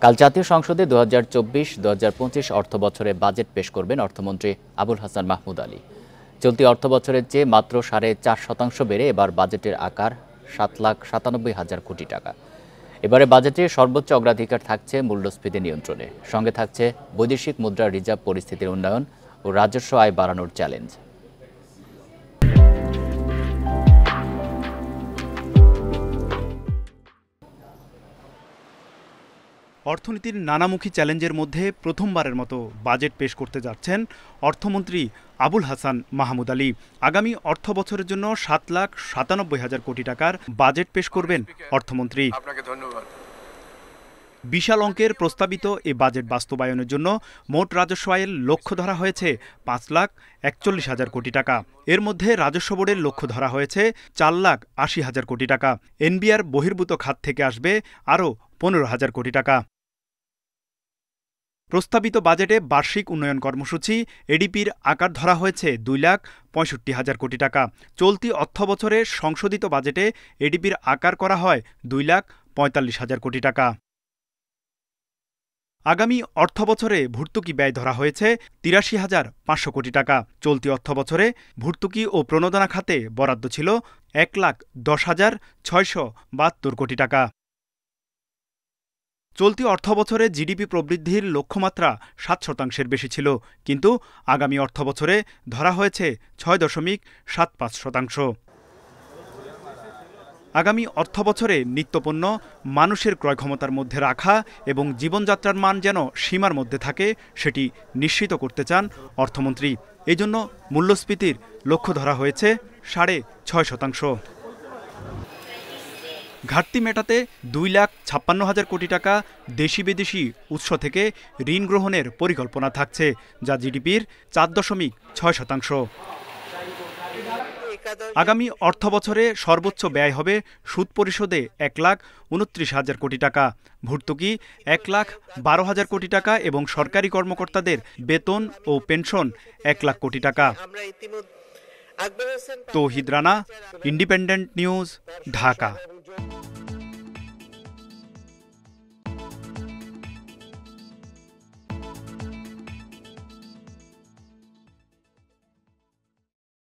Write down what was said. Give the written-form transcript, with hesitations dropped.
কাল জাতীয় সংসদে 2024-2025 অর্থবছরে বাজেট পেশ করবেন অর্থমন্ত্রী আবুল হাসান মাহমুদ আলী। চলতি অর্থবছরের চেয়ে মাত্র 4.5% বেড়ে এবার বাজেটের আকার 7,97,000 কোটি টাকা। এবারে বাজেটে সর্বোচ্চ অগ্রাধিকার থাকছে মূল্যস্ফীতি নিয়ন্ত্রণে, সঙ্গে থাকছে বৈদেশিক মুদ্রার রিজার্ভ পরিস্থিতির উন্নয়ন ও রাজস্ব আয় বাড়ানোর চ্যালেঞ্জ। অর্থনীতির নানামুখী চ্যালেঞ্জের মধ্যে প্রথমবারের মতো বাজেট পেশ করতে যাচ্ছেন অর্থমন্ত্রী আবুল হাসান মাহমুদ আলী। আগামী অর্থ বছরের জন্য 7,97,000 কোটি টাকার বাজেট পেশ করবেন অর্থমন্ত্রী। আপনাকে ধন্যবাদ। বিশাল অঙ্কের প্রস্তাবিত এ বাজেট বাস্তবায়নের জন্য মোট রাজস্ব আয়ের লক্ষ্য ধরা হয়েছে 5,41,000 কোটি টাকা। এর মধ্যে রাজস্ব বোর্ডের লক্ষ্য ধরা হয়েছে 4,80,000 কোটি টাকা। এনবিআর বহির্ভূত খাত থেকে আসবে আরও 15,000 কোটি টাকা। প্রস্তাবিত বাজেটে বার্ষিক উন্নয়ন কর্মসূচি এডিপির আকার ধরা হয়েছে 2,65,000 কোটি টাকা। চলতি অর্থবছরে সংশোধিত বাজেটে এডিপির আকার করা হয় 2,45,000 কোটি টাকা। আগামী অর্থবছরে ভর্তুকি ব্যয় ধরা হয়েছে 83,500 কোটি টাকা। চলতি অর্থবছরে ভর্তুকি ও প্রণোদনা খাতে বরাদ্দ ছিল 1,10,672 কোটি টাকা। চলতি অর্থবছরে জিডিপি প্রবৃদ্ধির লক্ষ্যমাত্রা 7% বেশি ছিল, কিন্তু আগামী অর্থবছরে ধরা হয়েছে 6.75%। আগামী অর্থবছরে নিত্যপণ্য মানুষের ক্রয়ক্ষমতার মধ্যে রাখা এবং জীবনযাত্রার মান যেন সীমার মধ্যে থাকে, সেটি নিশ্চিত করতে চান অর্থমন্ত্রী। এজন্য মূল্যস্ফীতির লক্ষ্য ধরা হয়েছে 6.5%। ঘাটতি মেটাতে 2,56,000 কোটি টাকা দেশি বিদেশি উৎস থেকে ঋণ গ্রহণের পরিকল্পনা থাকছে, যা জিডিপির 4.6%। আগামী অর্থবছরে সর্বোচ্চ ব্যয় হবে সুদ পরিশোধে 1,29,000 কোটি টাকা, ভর্তুকি 1,12,000 কোটি টাকা এবং সরকারি কর্মকর্তাদের বেতন ও পেনশন 1 লাখ কোটি টাকা। তৌহিদ রানা, ইন্ডিপেন্ডেন্ট নিউজ, ঢাকা।